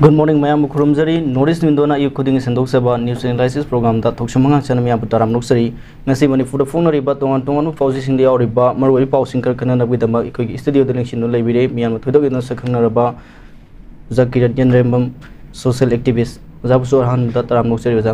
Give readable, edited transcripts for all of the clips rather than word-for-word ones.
Good morning, Mayam Kurumzari. Notice Windona, you could send Seba news analysis program that Thokchom Mangangcha Putaram Luxury. Nasi Manipur phone riba to Fausis in the Auriba, Marui Pausing Kirkana with the studio election no labide, Miam Tudo in the second Raba, 𝐍𝐄𝐿 Yendrambam, social activist. Zabsor Han that Ram Luxury. The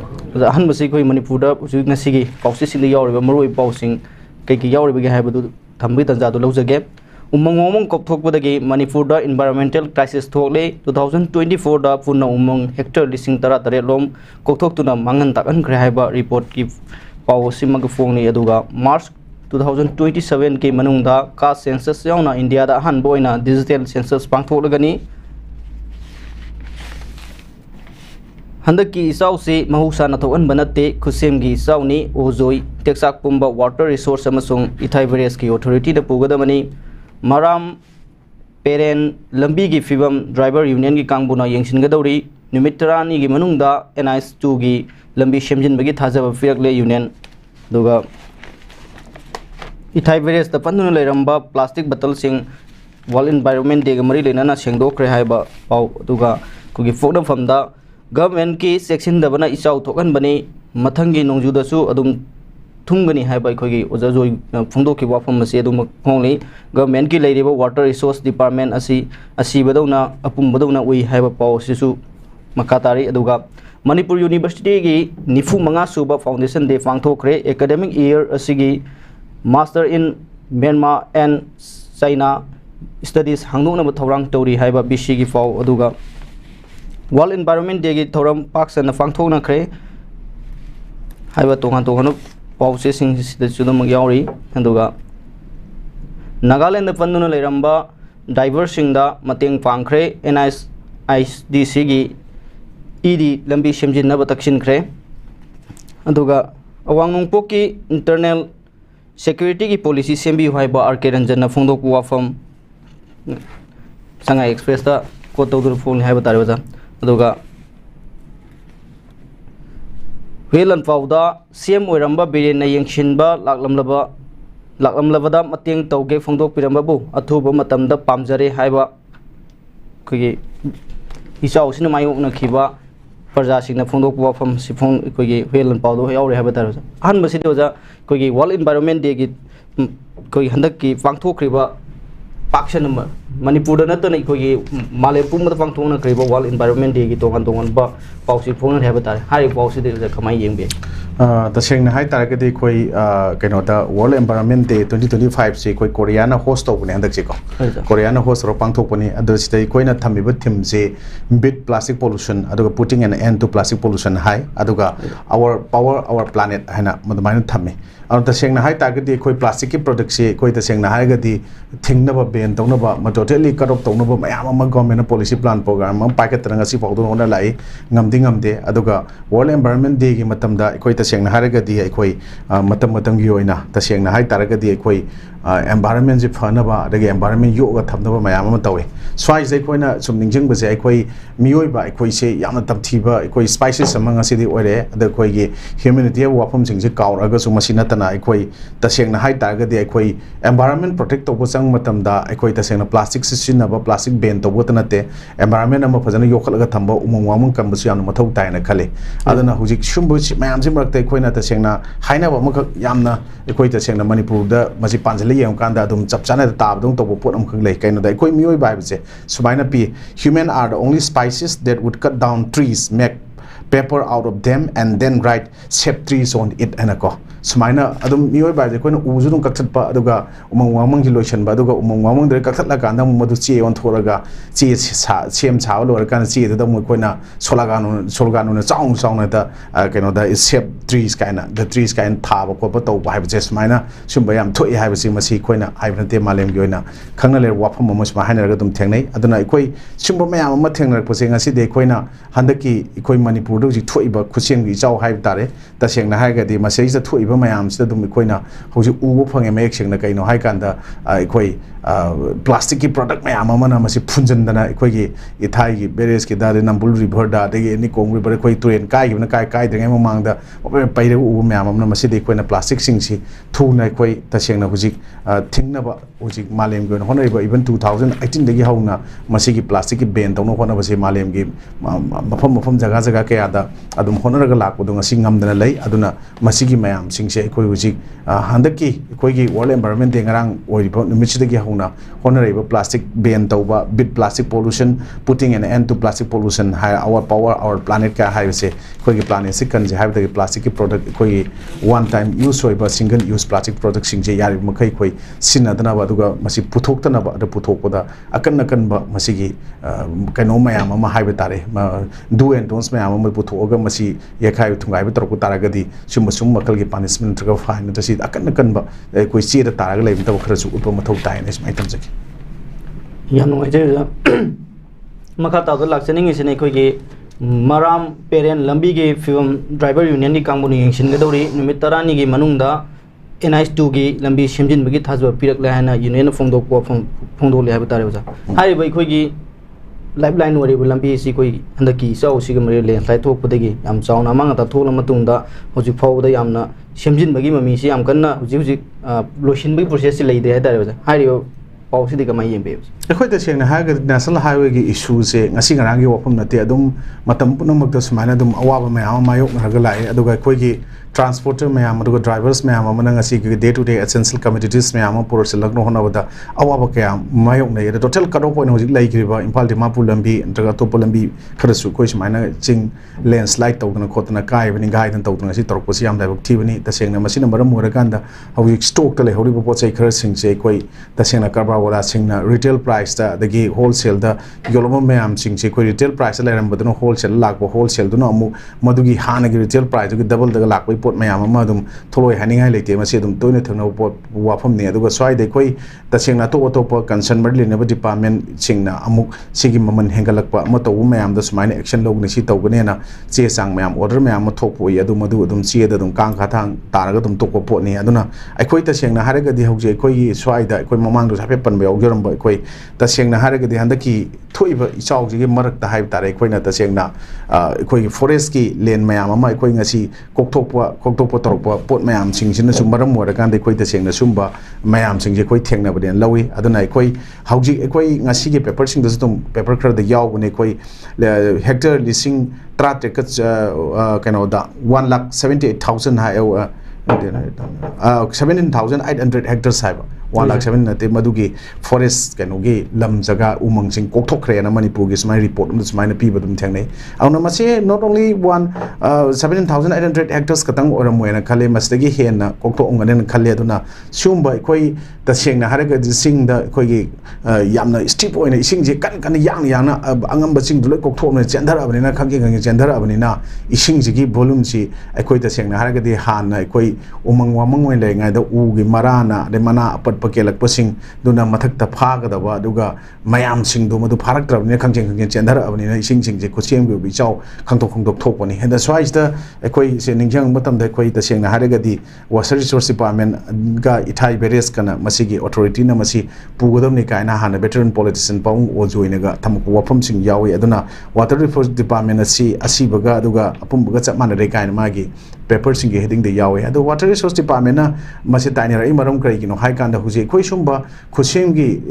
Han Masiko Manipur, Nasi, Fausis in the Auriba, Marui Pausing, Kaki Yauri Habadu, Tambit and Zadu again. Umang Kopthokwadagi Manipur environmental crisis Thokle 2024 da Puna Umang hectare listing Tara Tarelom Kothok to the Mangantakan Krahaba report give Pau Simagafoni Aduga March 2027 ke Manungda ka census yauna India da Han Boina digital census Pangtholagani Handaki Isausi Mahusa Natoan Banate Kusemgi Sauni Ozoi Texak Pumba water resource Amasung Ithaivareski authority the Pugadamani Maram Peren Lambigi Fibam driver union gi Kangbuna Yangshingadori Numitrani gi Manungda NIS2 gi Lambi Shemjin Bagi Thazaba Firakle Union Duga Ithaivares the Panduna Leramba plastic bottle sing Wall Environment Day Mari Lenana Shengdo Krehaiba Pau Duga Kugi Fodam from the government ki section the Bana Isau Tokan Bani Matangi Nongjudasu Adum Tungani Haiba Kogi Ozazoi Fundoki Wafam Masedum only government ki lady water resource department asi Badona Apum Badona we have a power Sisu Makatari Aduga Manipur University gi Nifu Manga Suba Foundation de Fangtokre academic year asigi master in Myanmar and China studies Hangdona Thorang Tori Haiba Bishigi Fau Aduga Wall Environment Day Thoram Parks and the Fangtona Cre Haiba Tongan Processing the Sudamagiori and Duga Nagaland the Panduna Leramba diversing the Mating Pankre NISDCG ED Lambi Shemjin Nabatakshin Cre Aduga Awang Poki internal security policy Sembi Haiba Arkeranjana Fundo Wafam Sanga Express the Koto phone Habataraza Aduga Whelan Fauda, CM Uramba Birina Yangshinba, Laklamlabada, Mating Toge Fundo Pirambabu, Atuba Matamda Pamzare Haiba Kugi Isau Sinamayo Kiba, Parzasina Fundo from Sifon Kugi, Whelan Paudo, Hauri Habatars. Hanbasitoza Kugi, Wall Environment Dig Kugi Handaki, Fangto Kriba, Paction Manipur Nathan Kugi, Malepum Fangtona Kriba, Wall Environment Dig Togan Ba. Pausi phone habitat high pausi the Kamai Yembe. The Shang High Target Koi Kanota World Environment Day 2025 say Koi Koreana host open and the Chico. Koreana host Ropang Toponi, others they Koina Tamibut Tim say bit plastic pollution, Aduga putting an end to plastic pollution high, Aduga our power, our planet, Hana Madamine Tami. Out the Shang High Target Koi plastic products, Koi the Shang Hagati, Think never been Tonova, Matoteli cut off Tonova, Mayama government policy plan program, Packet Rangasi Paudo on a lie, Namdingamde, Aduga, World Environment Day Matamda, Equator Shang Haragadi, Equi, Matamatangioina, the Shang High Taragadi, Equi, environment Fanaba, the environment Yoga Tamnova Mayamatawe. Swice Equina, some Ninjing was Equi, Mioiba, Equi say Yamatam Tiba, Equi spices among a city or the Koi humanity of Wapums in Zikau, Agazumasinatana, Equi, the Shang High Taragadi, Equi, environment protect over Sang Matamda, Equi, the Shang plastic system of a plastic bent of Watanate, environment of Pazana Yokalagatambo, Umam Kambusian Mato Dina Kale. Adana Huzik Shumbuch, Mamzimrak, the Quina, the Shangna, Haina Yamna, Equator Shang Manipur, the Mazipanzali, and Kanda, Chapchana, the Tab, don't put them Lake, and the Equi Mui Bible say, Subina P. Human are the only spices that would cut down trees, make paper out of them, and then write shape trees on it and a co. Sumina, Adam Mui by the Queen Uzun Katapa, Aduga, Umang Hiloshan, Baduga, Umang, the Katlakanda, Maduci on Toraga, see Siem Chow, or can see the Muquina, Solgan, song at the Canada is shape trees kind of the trees kind tab of Copato, I have just minor, Sumbayam, Toy have seen Masi Quina, Ivan Malem Goina, Kanale Wapamos behind Regatum Tene, Adana Equi, Sumbayam Mating posing a city Quina, Handaki, Equi Manipur, Toiba, Kusin, Zhao Hive Dare, the Shang Haga, the Massays, the Toiba Mayams, the Dumiquina, who's Upang and making the Kaino Haikanda, Equi, plastic की product ma'am अमना मसी फुंजनदना अखोगी इथाई की बेरेस की दादे नंबुल river दा देगे नि Kong river कोई Tourane काय गिबना काय द्रिंग ममांगदा ओपे पैरे उ मैम अमना मसी दे कोइना प्लास्टिक सिंगसी थुना कोई तसेंगना हुजिक थिंगनाबा हुजिक मालेम गोन होनरिबा इवन 2018 दगी हौना मसी की प्लास्टिक की बैन तौनो होनबसे मालेम की मफम मफम जगह जगह के आदा अदुम होनरगा लाकबदो ngasi ngamdana lay aduna masigi mayam singse ekoi huji handaki ekoi gi world environment de ngarang oiribo numitsidagi hauna honoriba plastic ban tauba bit plastic pollution putting an end to plastic pollution high our power our planet ka hai se ekoi gi planet se kan je have the plastic ki product ekoi one time use oiba single use plastic product singje yari makai koi sinadana ba aduga masi puthokta ba da puthokpoda akan ba masigi kaino mayam ama haiba tare do and don'ts mayam ama puthoga masi yekhai thungai ba torku taragadi sum makal gi punishment ga fine da si akan ba koi chi da taraga leim ta khara su utpa mathau tai ne smai tam jaki yam no je makha ta da laksening isine koi gi maram parent lambi gi film driver union ni kangbu ni yingsin ga dori numit tarani gi manungda NIS2 gi lambi shimjin bagi thajwa pirak la hana union phongdok po phongdok le ha ba tare ba hai bai koi gi lifeline wari lambi si koi handaki sau si gamre len sai thok podegi yam chauna manga ta thok lama tungda hoji phau da yamna shemjin bagi mami si yam kanna hoji lotion bagi process si leide ha tare ba hai rio pau si de kamai yembe akhoi ta sengna ha ga national highway gi issue se ngasi ngarang gi wapam nate adum matam punamak da sumaina adum awaba mayam mayok naga lai aduga khoi gi transporter mayam aduga drivers mayam amana ngasi gi day to day essential commodities mayam porosel lagno hona bada awaba kya mayok nei da total cut off point hoji lai griba impal dimapur lambi antaga top lambi kharasu koi sumaina ching landslide tawdana khotna kai bani gai dan tawdana si torok posi yam dai bak thibani ta sengna masina maram morakanda hoji stock ta le hori bo pochai khara singse koi ta sengna karba wala singna retail price da dagi wholesale da yoloma mayam singse koi retail price la ram badano wholesale lakbo wholesale duna amu madugi hana gi retail price gi double da lakbo pot mayam ama dum tholoi haningai leite masi dum toine thangna pot wafam ne aduga swai de koi ta sengna to pa concern bad lene department singna amuk sigi maman hengalakpa ma to mayam da sumaina action log ni si tawgane na che sang mayam order mayam thokpoi adu madu dum che da dum kang khathang taraga dum tokko pot ni aduna aikoi ta sengna haraga di hauje koi swai da koi mamang du sape pan ba yaugeram ba koi ta sengna haraga di handaki thoiba ichau ji gi marak ta haib tare koi na ta sengna koi forest ki len mayam ama koi ngasi kokthokpa torokpa pot mayam singsin sum maram mora kan de koi ta sengna sumba mayam singje koi thengna ba den lawi aduna koi hauji koi ngasi gi paper sing da dum paper khar da yaw ne koi hectare lising trate ka kano da 1,78,000 hai 17,800 hectares hai 1,07,000 nate madugi forest kanogi lam jaga umang sing kokthokre na manipur gi smai report um smai na pi badum thengnei auna mase not only 17,800 hectares katang oramoy na khale masdagi hen na kokthok ngane khale aduna sumba koi ta sengna haraga sing da koi gi yamna steep oina ising je kan yang na angamba sing duloi kokthok na chendara abani na khangge chendara abani na ising ji gi volume si koi ta sengna haraga di han na koi umang wamang oin le ngai da u gi marana de mana apat pakelak pasing duna mathak ta phaga da ba duga mayam sing do madu pharak trabni khangjeng chendara abani na ising sing je khosiem bi chau khangtok thok pani henda swais da koi se ningjang matam da koi ta sengna haraga di water resource department ga ithai beres kana masigi authority na masi pugodam ni kaina hana veteran politician paung ojoina ga thamku wafam sing yawi aduna water resource department asi baga aduga apum baga chapmana re kaina magi paper sing ge heading de yawi adu water resource department na masi tainera I maram kai gino hai kan da huje koi sumba khosem gi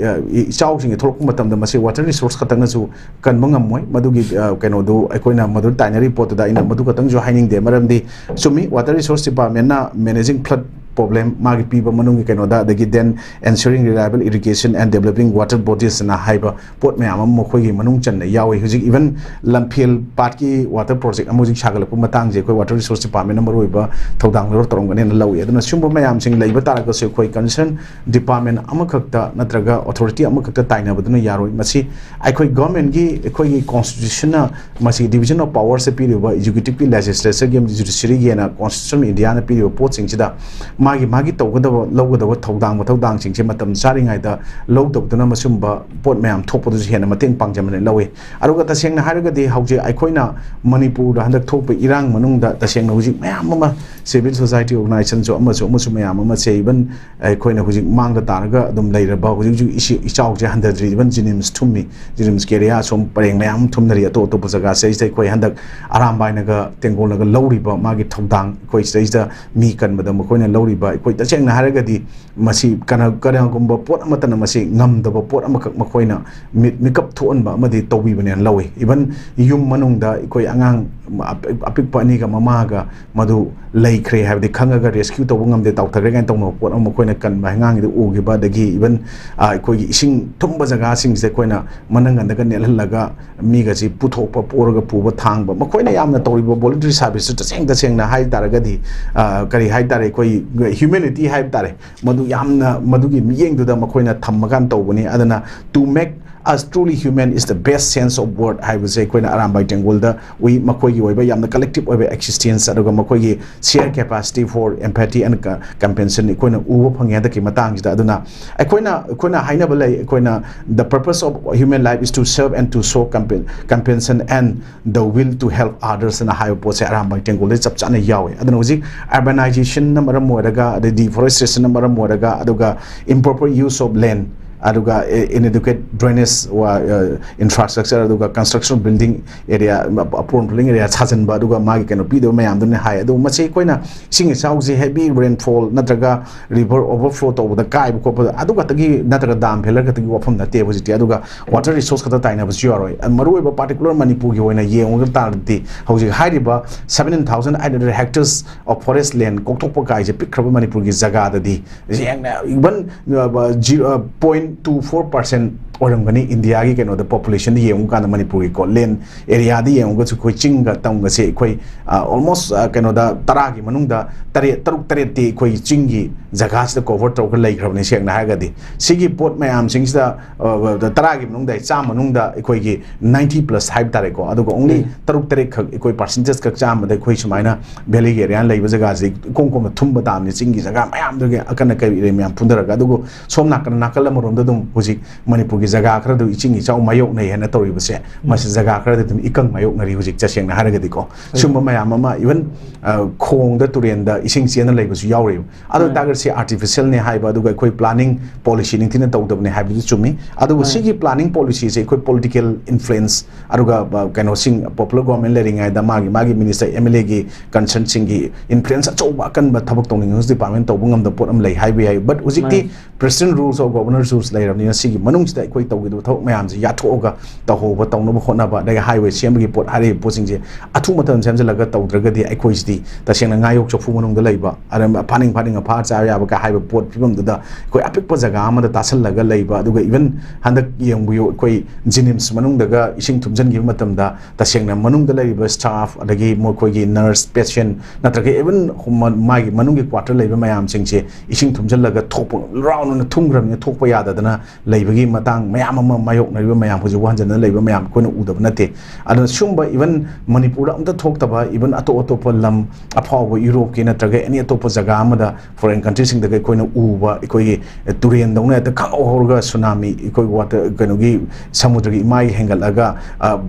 chau sing tholok matam da masi water resource khatang na su kan mangam moi madugi kaino do akoina madu taineri pot da ina madu katang jo haining de maram di sumi water resource department na managing flood problem magi piba manung kaino da dagi then ensuring reliable irrigation and developing water bodies na haiba pot me amam mo khoi gi manung chan yawi hujik even lamphil part ki water project amoji chagal pu matang je koi water resource department number oiba thodang lor torong gane na lawi aduna sumba mayam sing leiba taraga se koi concern department amakhakta natraga authority amakhakta taina baduna yaroi masi aikoi government gi koi gi constitution na masi division of power se piriba executive ki legislature gi judiciary gi na constitution india na piriba pot sing chida मागी तौगदब लौगदब थौदांग सिंगसे मतम चारिङाइदा लौदबदुना मसुम्बा pot ma'am थोपदु हेना मतेंग पांगजमने लवे अरुगा तसेंगना हारगदि हौजे अखोइना मणिपुर हंदक थोप इरांग मनुंगदा तसेंगना हुजि ma'am अमा civil society organisation जो अमसु ma'am अमा से even अखोइना हुजि मांगदा तारगा अदुम लेरबा हुजि इचाउजे हंदद्रि even जिनिम्स थुम्मी जिनिम्स केरिया सोम परेंग ma'am थुमनरि अतो अतो जगा से कोइ हंदक आरामबाइनगा तेंगोलगा लौरिबा मागी थौदांग कोइ सेइदा मी कनबदा मखोइना लौरिबा कोइ तसेंगना हारगदि मसी कनागुम्बा pot अमतना Masih ngam pot amakak makoina mikap thuanba amadi tawibane lawe even yum manungda ikoi angang apik pani ga mama ga madu leikhre habdi khangaga rescue taw ngamde tawthagre gan tawno pot amakoina kan ba ngang de ugi ba dagi even ikoi ising thumba jaga sing se koina manangan daga nelhallaga mi ga ji puthokpa porga puba thangba makoina yamna tawriba voluntary service ta seng na hai taragadi kari hai tare koi humanity hai tare madu yamna madugi miyeng duda makoina thammagan tawbani adana to make us truly human is the best sense of word I would say koina arambai tengolda we makoigi oiba yamna collective oiba existence aduga makoigi share capacity for empathy and compassion koina uwa phangya da ki matang jida aduna koina haina balai koina the purpose of human life is to serve and to show compassion and the will to help others and higher pose arambai tengolda chap chana yawe aduna uji urbanization na maram moraga the deforestation na maram moraga aduga improper use of land aduga inadequate drainage wa infrastructure aduga construction building area upon building area chajanba aduga magi kano pido mayam dun hai adu machi koina sing sauji heavy rainfall natraga river overflow to the kai ko aduga tagi natraga dam phelar ka tagi wafam na te bujiti aduga water resource ka taina bus yoroi and maru ba particular manipur gi hoina yenga tardi hauji hairiba 17800 hectares of forest land kokthokpa kai je pikraba manipur gi jaga da di even 0.24% orangani India gi keno the population di yengu kana manipur gi ko land area di yengu chu koi chinga tamga se koi almost keno da tara gi manung da tare ti koi chingi jaga se cover to ka lai khrabne sek na haga di sigi pot mayam sing da tara gi manung da cha manung da koi gi 90 plus hype tare ko adugo only tare khak koi percentage ka cha ma da koi sumaina valley area lai ba jaga ji kongkom thumba dam ni chingi jaga mayam da akana kai re mayam phundara ga adugo somna kana nakal marom da dum huji manipur jaga khara du ichingi chau mayok nei hena tori base mas jaga khara dum ikang mayok ngari hujik chaseng na haragadi ko sumba mayam ama even khong da turen da ising chen lai basu yaure adu tagar se artificial ne haiba du koi planning policy ning tin taw dabne haibu chumi adu sigi planning policy se koi political influence aruga kaino sing popular government leading ai da magi minister MLA gi concern sing gi influence chau ba kan ba thabak tong ning department taw bungam da pot am lai haibi ai but hujik ti president rules or governor rules lai ram ni sigi manung sta koi taw gi thok mayam ji ya thoga taw ba taw no khona ba da highway sem gi pot hari posing je athu matan sem laga taw draga di ai koi ji ta seng na ngayok chofu manung da leiba aram paning a phar cha ya ba ka haiba pot phibam da koi apik pa jaga ma da tasal laga leiba aduga even handak yeng bu koi jinims manung daga ising thumjan gi matam da ta seng na manung da leiba staff adagi mo koi gi nurse patient natraga even magi manung gi quarter leiba mayam sing che ising thumjan laga thok round na thumgram ne thok pa ya da na leiba gi matang mayam ama mayok na mayam hu ju wanjan na leiba mayam ko na udab na te adu sumba even manipur am da thok ta ba even ato lam apaw Europe ki natraga any ato jaga ama da foreign countries sing da koi na uba koi turian dong na ta khang horga tsunami koi water kano gi samudra gi mai hengal aga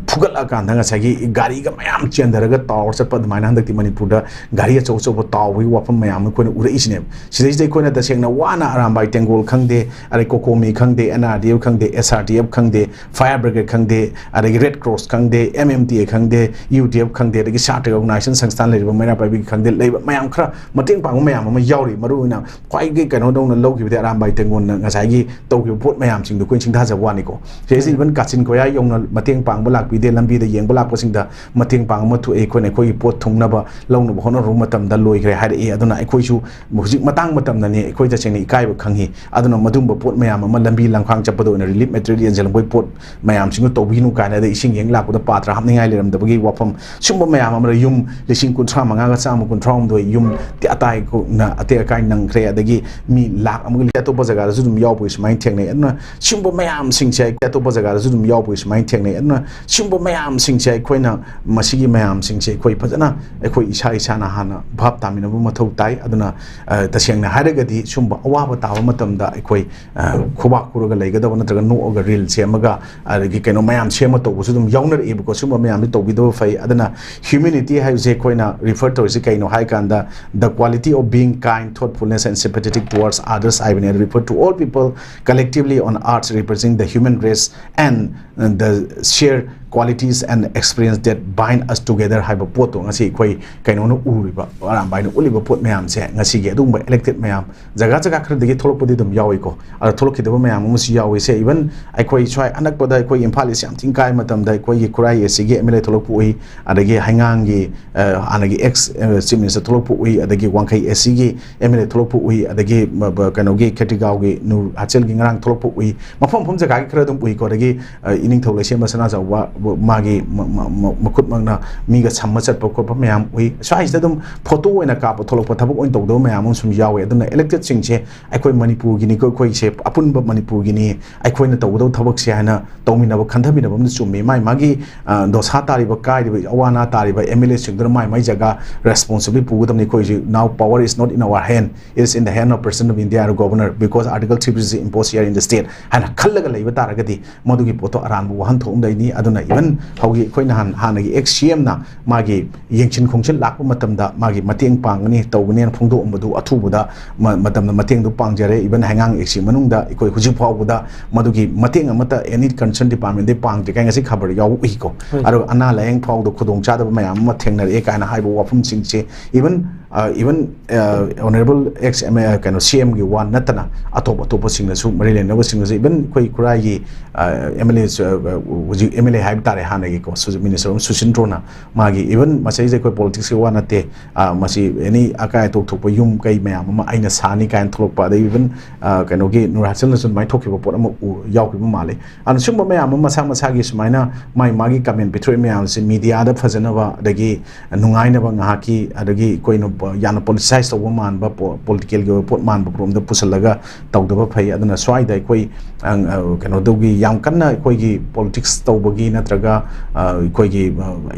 phugal aga nanga sagi gari ga mayam chendaraga tower sa pad maina handak ti manipur da gari acho taw wi wapam mayam ko na ura isne sidai koi na da seng na wana arambai tengol khangde are kokomi khangde NRDF khangde SRTF khangde fire brigade khangde are red cross khangde MMTA khangde UTF khangde da gi charter organization sangstan le maina pai bi khangde le mayam khra mating pang mayam ma yauri maru na khwai gi kano dong na lo gi de arambai tengon na ngasai gi taw gi pot mayam sing du kuin sing tha ja wani ko se si ban kachin ko ya yong na mating pang balak bi de lambi de yeng balak ko sing da mating pang ma thu e ko ne khoi pot thung na ba lo na hono ru matam da loi gre ha e aduna ai khoi chu hujik matang matam na ne khoi ja cheng ni kai ba khanghi aduna madum ba pot mayam ma lambi langkhang chap do na relief material येंजलंबोई पोट मयाम सिंग तौबिनु कायना दे इसिंग येंग लापुदा पात्रा हापनिंगाय लेरमदबगी वाफम सुंब मयाम अमरा युम लिसिंग कुंथ्रा मंगागा चाम कुंथ्रा हमदो युम ते अताय को ना अते काय नंगख्रे अदगी मी लाख अमगि अतोप जगा जुम यावबो सुमाय थेंगने अदना सुंब मयाम सिंगसे अतोप जगा जुम यावबो सुमाय थेंगने अदना सुंब मयाम सिंगसे अखोइना मसिगी मयाम सिंगसे अखोइ फजना अखोइ इसा इसाना हाना भाब तामिनबो मथौ ताई अदना तसेंगना हारगदी सुंब अवाब ताव मतमदा अखोइ खुबा खुरगा लेगदब नत्रगा नोगा रील सेमगा अदगी केनो मयाम सेम तोबसु दुम यावनर एबको सुंब मयाम तोबिदो फै अदना ह्यूमैनिटी हाइजे कोइना रिफर टोसे कैनो हाई कांदा the quality of being kind thoughtfulness and sympathetic towards others I will refer to all people collectively on arts representing the human race and the shared qualities and experience that bind us together haiba pot to ngasi khoi kaino no uriba aram bai no uliba pot mayam se ngasi ge dung ba elected mayam jaga jaga khar degi tholok podi dum yawi ko ara tholok ki deba mayam mu si yawi se even ai khoi choi anak pada khoi imphal is something kai matam dai khoi gi kurai esi ge mla tholok pu ui adagi hangang gi anagi ex chief minister tholok pu ui adagi wangkai esi gi mla tholok pu ui adagi kaino gi khetigau gi nur hachel gi ngarang tholok pu ui mafam phum jaga gi khar dum ui ko adagi ining tholai se masana jawa मागी मकुट मंगना मीगा छम्मा चटप खोप ma'am उई स्वाइस दम photo ओइना काप थोलक थबक ओइन तौदो ma'am सुम यावे अदुना elected सिंगसे अखोइ Manipur गिनी को खोइ से अपुनब मणिपुर गिनी अखोइना तौदो थबक से हाना तौमिनब खंथबिनब म चुम्मे माइ मागी दोसा तारिब काइब अवाना तारिब एमएलए सिंगदर माइ माइ जगह रेस्पोंसिबिलिटी पुगदमनि खोइ now power is not in our hand it is in the hand of president of India governor because article 3 is impose here in the state हाना खल्लगा लेब तारगदी मदुगी पोतो अरानबु वहन थोमदैनी अदुना इवन हौगी खोइना हानगी एक्सएम ना मागी येंचिन खोंचिन लाप मतमदा मागी मतेंग पांगनी तौगने फोंदो अमदु अथुबुदा मतमदा मतेंग दु पांगजरे इवन हैंगांग एक्सि मनुंगदा इकोइ हुजि फावबुदा मदुगी मतेंग अमता एनी कंसर्न डिपार्टमेंट दे पांगजे कांगसि खबर याव उइको आरो अना लायंग फावदो खुदोंग चादब मयाम म थेंगनरे कायना हाइबो वाफुम सिंगसे even honorable ex kind of CM gi one natana atop singna su marile no singna even koi kurai gi MLA MLA haib tare hana gi ko su minister susindrona magi even masai je koi politics gi one ate masi any akai tok thok yum kai mayam ma aina sani kan thlok pa de even kind of gi nurachal sun mai thok ki pot am yaw ki male an sum mayam masa gi sumaina mai magi comment betray mayam se media da phajana ba dagi nungai na ba ngahaki adagi koi no Yana politicise तब मान political के pot मान प्रोम the पुसलगा तौदब फै अदना स्वाइदा कोई कनो दोगी याम कन्ना कोई की पॉलिटिक्स तौबगी नत्रगा कोई की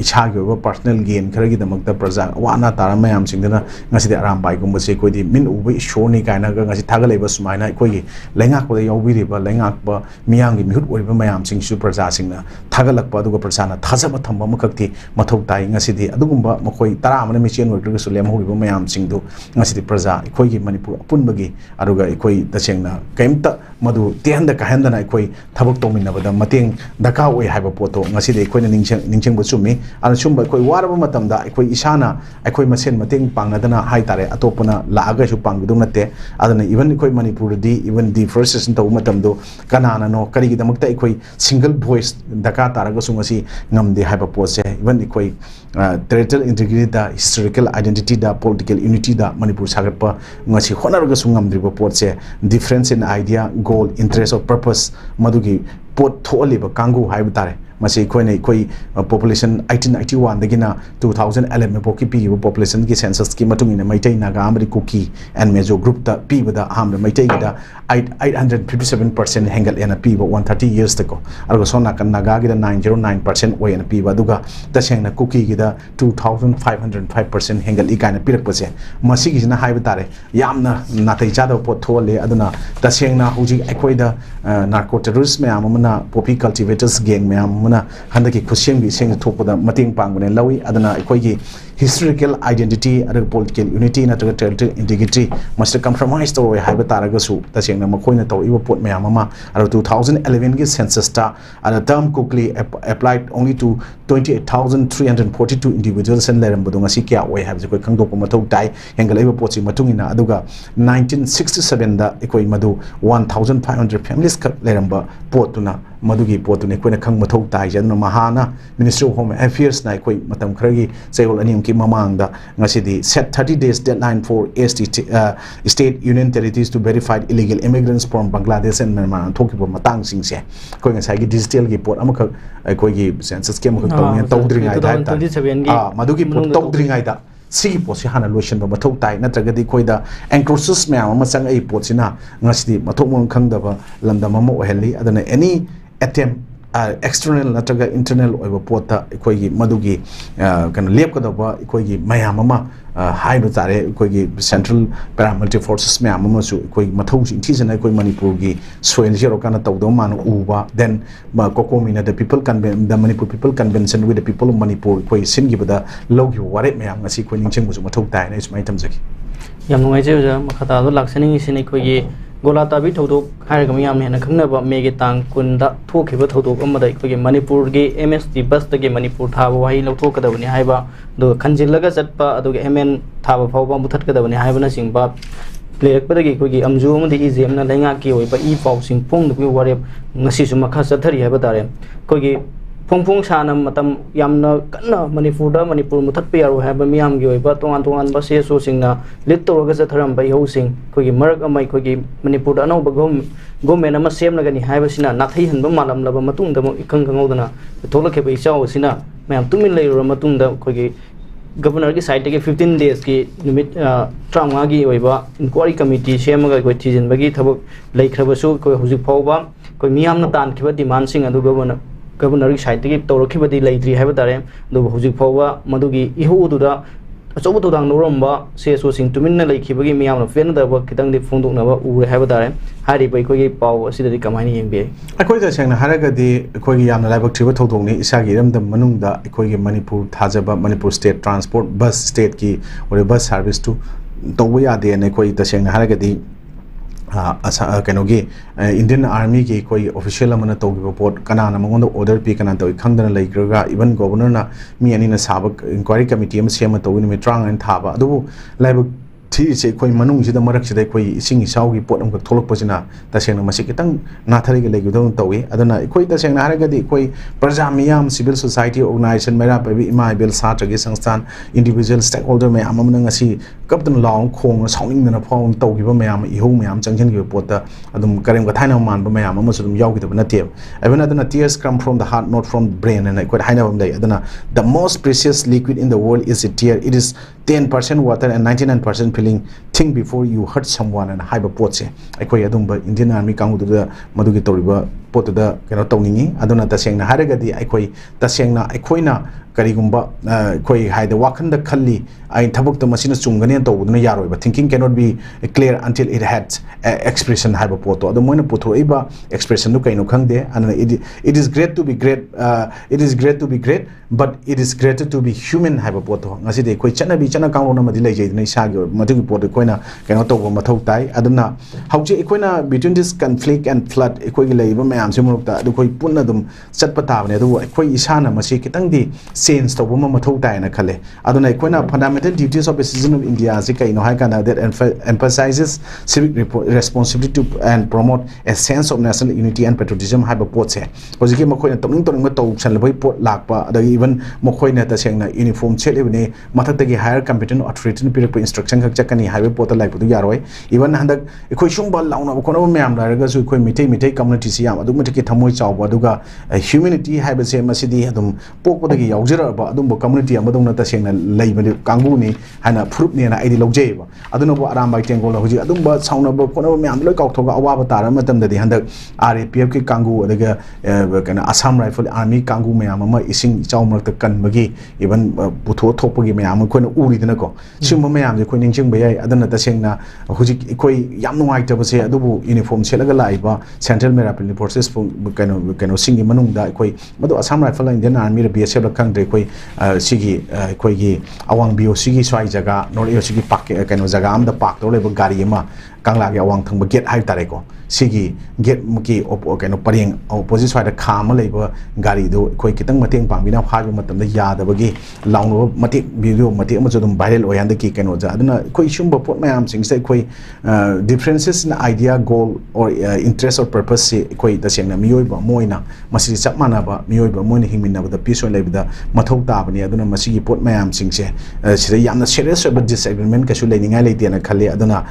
इच्छा के पर्सनल गेन खरगी दमक द प्रजा वाना तारा मयाम सिंगदना ngasi aram bai gum se koi di min ubi shoni kaina ga ngasi thaga leiba sumaina koi gi lengak ba yawi ri ba lengak ba miyang gi mihut oi ba mayam sing su praja singna thaga lakpa du ga prasana thaja ba thamba makakti mathau tai ngasi di adugumba makoi tara amane michen oi ga su lem ho ba mayam sing du ngasi di praja koi gi manipur apun bagi aruga koi tasengna kaimta madu tianda ka handana koi thabak tomina ba da mateng daka oi haiba poto ngasi de koi na ningcheng ba chumi an chumba koi waraba matam da koi isana koi masen mateng pangnadana hai tare atopuna laaga su pangdu nate adana even koi manipur di even the first session to matam do kanana no kari gi damakta koi single voice daka taraga su ngasi ngamde haiba pose even koi territorial integrity da historical identity da political unity da manipur sagatpa ngasi honaraga su ngamdriba potse difference in idea goal interest or purpose madugi pot tholiba kangu haiba tare masi koi population 1891 dagina 2011 me poki pi population ki census ki matung ina maitai naga amri kuki and mejo group ta pi bada ham maitai da 857% hengal ena pi 130 years tako argo sona kan naga gi da 909% way ena pi duga ta sengna kuki gi da 2505% hengal i kana pirak pase masi gi na haiba tare yamna natai cha da pot thole aduna ta sengna huji akoi da narco terrorist me amana poppy cultivators gang me amana handaki khusiam gi seng thopada mating pangbane lawi adana akoi gi historical identity and political unity na territorial integrity must compromise to haiba taraga su ta sengna makoina to iwa pot me amama 2011 gi census ta and the term quickly applied only to 28,342 individuals and leram budunga si kya way have koi khangdok mathau tai hengal iwa pot si matungina aduga 1967 da ekoi madu 1,500 families leramba potuna madugi potune koina khang mathau tai janna mahana ministry of home affairs na koi matam khragi chayol anim ki mamang da ngasidi set 30 days deadline for state union territories to verify illegal immigrants from Bangladesh and Myanmar thokiba matang sing se koi ngasai gi digital gi pot amaka koi gi census ke amaka tawdringai da madugi pot tawdringai da sigi posi hana lotion ba mathau tai natragadi koida encroaches myam ama sang ai potsina ngasidi mathok mon khangdaba landam ama oheli adana any attempt external natraga internal oiba pota koigi madugi kan lep kadaba koigi mayam ama high batare koigi central paramilitary forces myam ama su koigi mathau intisana koi manipur gi soil zero kana tawdo man uba then kokomina the people convention the manipur people convention with the people of manipur koi singi bada logi ware myam ngasi koi ningcheng bu mathau tai na ismai tamjaki yam ngai je ja makhata do laksani sini koigi gola tabi thodok hairga miyam hena khangnaba mege tang kunda thokhiba thodok amada kogi manipur ge msd bus ge manipur thaba wahi lawthokadabani haiba do khanjillaga chatpa aduge mn thaba phawba muthatkadabani haibana singba playakpadagi kogi amju amadi izem na lainga ki oiba I paw sing pong du ware ngasi su makha chathari haiba tare kogi phong sana matam yamna kanna manipur muthatpa yaro haiba miyam gi oiba tongan ba se so singna lit toroga chatharam bai ho sing kogi marak amai kogi manipur da no bagom government ama semna gani haiba sina nathai hanba malam laba matung da mo ikang kangaudana tholake bai chaw sina mayam tumin leiro matung da kogi governor ki side ke 15 days ki limit tramga gi oiba inquiry committee semaga koi thijin bagi thabak leikhrabasu koi hujik phawba koi miyam na tan khiba demand sing adu governor ki side ke tawrakhiba di leitri haiba tare do hujik phawba madugi ihu duda achobu todang noromba se so sing tuminna leikhibagi miyam na fen da ba kitang di phongdokna ba ure haiba tare hari bai koi paw asida di kamani yengbe akoi da sengna haraga di koi yamna laibak thiba thodong ni isa gi ramdam manungda koi manipur thajaba manipur state transport bus state ki or bus service to tobuya de ne koi da sengna haraga di kenogi Indian Army ki koi official amana togi report kana na mangonda order pi kana to khangdana leigraga even governor na mi ani na sabak inquiry committee am sema to ni metrang an thaba adu laibak thi se koi manung sida marak sida koi ising isau gi pot am ka tholok pasina tasena masi kitang nathari gi legi dong tawi adana koi tasena haraga di koi praja miyam civil society organization mera pabi ima bel satra gi sangstan individual stakeholder me amam nang asi kaptan long khong sawning na phawng tawgi ba mayam ihu mayam changchen gi pot ta adum karem ka thaina man ba mayam am sudum yaw gi da na te even adana tears come from the heart not from the brain and koi haina bam dai adana the most precious liquid in the world is a tear. It is 10% water and 99% feeling. Think before you hurt someone and haiba potse akoi adumba Indian Army kangu da madugi toriba pot da kena tawningi aduna tasengna haragadi akoi tasengna akoina karigumba koi haida wakhanda khalli ai thabuk ta masina chungani to uduna yaroi ba thinking cannot be clear until it had expression haiba poto adu moina puthroiba expression nu kaino khangde and it is great to be great but it is greater to be human haiba poto ngasi de koi chana bi chana kanglo na madi leijai dina isa gi madugi poto koina kaino to ba mathau tai aduna hauji koina between this conflict and flood koi gi leiba mayam se muruk ta adu koi punna dum chatpa ta bane adu koi isana masi kitang di sense to buma mathau tai na khale aduna koina fundamental duties of a citizen of India se kaino hai kana that emphasizes civic responsibility to and promote a sense of national unity and patriotism haiba pot se hojiki makoina tomning ma to chalbai pot lakpa adagi even makoina ta sengna uniform chelibne mathak higher competent authority ni pirak instruction khak chakani highway pota like du yaroi even handak ekoi sungba launa kono myam laraga su ekoi mitei community si yam adu matiki thamoi chawba aduga humanity haiba se masidi adum pokpodagi yaujara ba adum community amadong ta sengna leibani kangu ni hana fruit ni na aidi lojei ba aduna bo aram bai tengol hoji adum ba sauna ba kono myam loi kauthoga awa tara matam dadi handak RAPF ki kangu adaga kana Assam Rifle Army kangu myam ama ising chawmak ta kan bagi even putho thopagi myam koina uri dina ko simba myam je koining jing bayai adana ta sengna hoji koi yam nuai ta base adubu uniform selaga laiba central paramilitary forces kano singi manung da koi madu Assam Rifle Indian Army BSF la kang de koi sigi koi gi awang bio sigi swai jaga nor yo sigi pak kano jaga am da pak to le gari ma kangla ge awang thang ba get hai tare ko सिगी गेट मुकी कनो purring opposite side खाम लेबो गाड़ी दो कोई कितंग मतेंग पांगबिना हाबो मतम यादबगी लाउनो मते वीडियो मते अमजोदम वायरल ओयान की कनो जा अदना कोई शुंब पोट मयाम सिंग से कोई डिफरेंसेस इन आइडिया गोल और इंटरेस्ट और पर्पस से कोई तसेंगना मियोइबा मोइना मसी चप मानाबा मियोइबा मोइना हिंगमिनाबदा पीस ओन लेबदा मथौ ताबनी अदुना मसीगी पोट मयाम सिंग से सिदा यामना सीरियस ओबा डिसएग्रीमेंट कछु लेनिंगा लेतेना खले अदुना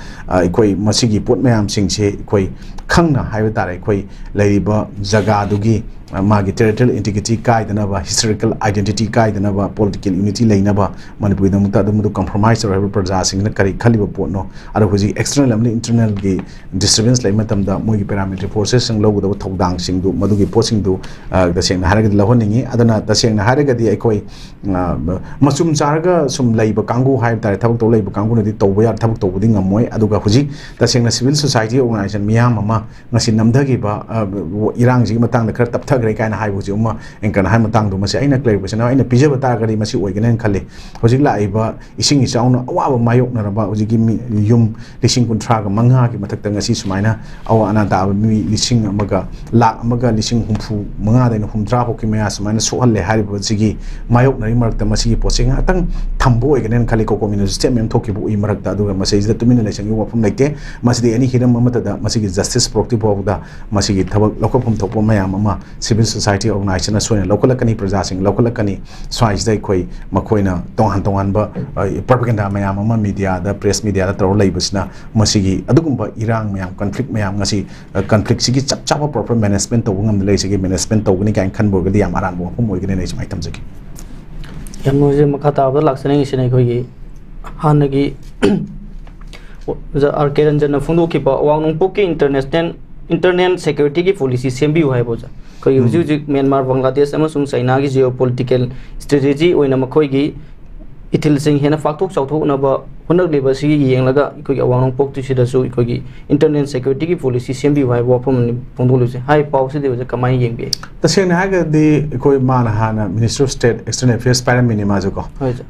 कोई मसीगी पोट मयाम सिंग से कोई खंगना हाइबा तारे कोई लेरिबा जगा दुगी मागी टेरिटोरियल इंटीग्रिटी कायदनबा हिस्टोरिकल आइडेंटिटी कायदनबा पॉलिटिकल यूनिटी लेनबा मनपुरी दमुता दमुदु कॉम्प्रोमाइज और प्रजा सिंगना करी खलिबा पोटनो अरो हुजी एक्सटर्नल अमली इंटरनल गी डिस्टर्बेंस ले मतमदा मोगी पैरामिलिटरी फोर्सेस सिंग लोगदो थौदांग सिंगदु मदुगी पोसिंगदु दसेंग हारगदि लहोनिंगी अदना दसेंग हारगदि अकोई मसुम चारगा सुम लेबा कांगु हाइब तारे थबक तो लेबा कांगु नदि तौबा यार थबक तौबदि ngमोय अदुगा हुजी दसेंग सिविल सोसाइटी ऑर्गेनाइजेशन मियाम अमा ngasi namdagiba irang ji matang da khar taptha gre kaina hai buji umma engkan hai matang du masi aina clarification aina pijaba tar gari masi oigenen khale hojik la iba ising isauna awa mayok na raba hojiki yum lising kuntra ga mangha ki mathak ta ngasi sumaina awa ananta mi lising amaga lak amaga lising humfu manga da humdra ho ki maya sumaina sohal le hari bujigi mayok nari marak ta masi posing atang thambo oigenen khale ko community statement thoki bu i marak ta du masi da tumina le sangi wafum lekte masi de ani hiram amata da masi gi justice proctive boda masi gi thabak lokopum thopo mayam ama civil society organization soina local kani praja sing local kani swais dai khoi makoina tonghan ba propaganda mayam ama media da press media da tro leibusna masigi adugumba irang mayam conflict mayam ngasi conflict sigi chap chap proper management to ngam lei sigi management to gni kan khan bo gadi am aran bo phom oigene nei mai tamjaki yamnoje makata abda laksane isine khoi gi hanagi ar keranjana phungdo ki ba wangnong poki internet security की policy सेम्बी हुआ है बोझा कोई हुजी Myanmar Bangladesh अमसुंग China की geopolitical strategy ओइना मखोई की ethyl Singh हेना फाक्थोक चाउथोकनबा हुनक लेबा सि येंगलगा कोई अवांग पोक्ति सिदासु कोई इंटरनेट सिक्योरिटी की पॉलिसी सेम्बी हुआ है वाफम पोंदोलुसे हाई पाउ से देबा कमाई येंबे तसेंग हागा दे कोई मान हाना minister of state external affairs पैरा मिनिमा जो को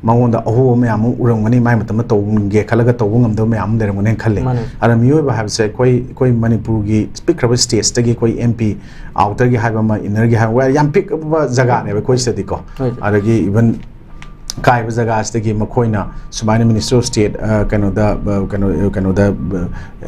मंगोंदा अहो मेयाम उरंगनी माय मतम तौगे खलगा तौगंगमदो मेयाम देरमने खले अर मियो बा हाबसे कोई मणिपुर की स्पीक रब स्टेट तगी कोई एमपी आउटर की हाबा मा इनर की हाबा याम पिक जगह ने कोई सदी को अरगी इवन काय जगह की मखोइना सुमाइना मिनिस्टर ऑफ स्टेट कनो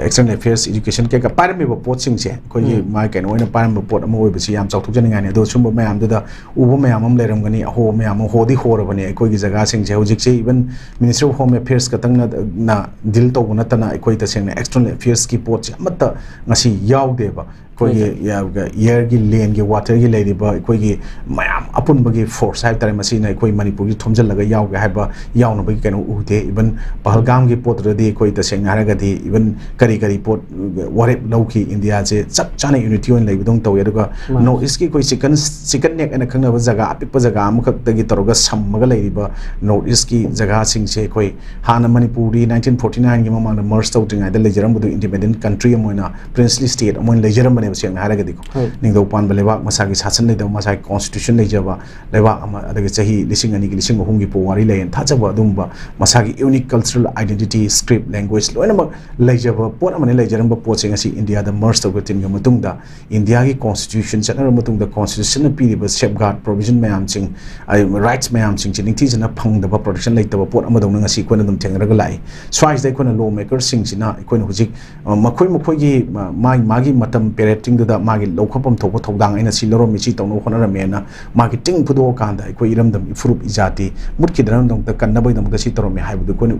एक्सटर्नल अफेयर्स एजुकेशन के पारमी पोचिंग से कोई माय कनो पारम पोट अम ओइबसी याम चाउथुजनिगाने दो सुम मयाम दुदा उबो मयाम अम लेरमगनी अहो मयाम होदी होरबने कोई जगह सिंग से होजिक से even minister of home affairs कतंग ना डील तो नतना कोई तसेंग एक्सटर्नल अफेयर्स की पोच अमत ngasi यावदेबा कोई एयर की लैंड की वाटर की लेरिबा कोई मयाम अपुनबगी फोर्स है तारे मसीना कोई मणिपुर की थोमजलगा यावगे हाइबा यावनबगी कनो उते इवन पहलगाम की पोतरदी कोई तसेंग हारगदी इवन करी पोत वरेप लौखी इंडिया से चप चाने यूनिटी ओन लेबदों तौय दुगा नॉर्थ ईस्ट की कोई चिकन नेक एना खंगब जगह अपिप जगह अमखक्तगी तरोगा सम्मगा लेरिबा नॉर्थ ईस्ट की जगह सिंग से कोई हाना मणिपुरी 1949 की ममांग मर्ज तौतिंगाइदा लेजरमबदु independent country अमोइना princely state अमोइन लेजरमबने Seng हारगदी को निंगदौ पानबा लेबाक मसागी शासन लेदौ मसागी कॉन्स्टिट्यूशन लेजबा लेबाक अमा अदगी चही लिसिंग अनि की लिसिंग अहुम की पोवारी लेन थाजबा अदुमबा मसागी unique cultural identity script language लोइनमक लेजबा पोट अमने लेजरमबा पोचिंग असि इंडिया द मर्ज तौग तिनगा मतुंगदा इंडिया की कॉन्स्टिट्यूशन चनर मतुंगदा कॉन्स्टिट्यूशन पीरिबा सेफगार्ड प्रोविजन मयाम सिंग राइट्स मयाम सिंग चिनिंगथि जना फंगदबा प्रोटेक्शन लेतबा पोट अमदौन ngasi कोन दम थेंगरगा लाई स्वाइस दे कोन लॉ मेकर सिंग सिना कोन हुजिक मखोई की मागी मतम पेरेटिंग दा मागी लौखपम थोप थौदांग आइना सिलरो मिची तौनो होनरमेना मागी टिंग फुदो कांदा कोई इरमदम इफ्रुप इजाति मुटकी दरम दम त कन्नबै दम दसी तरोमे हाइबदु कोन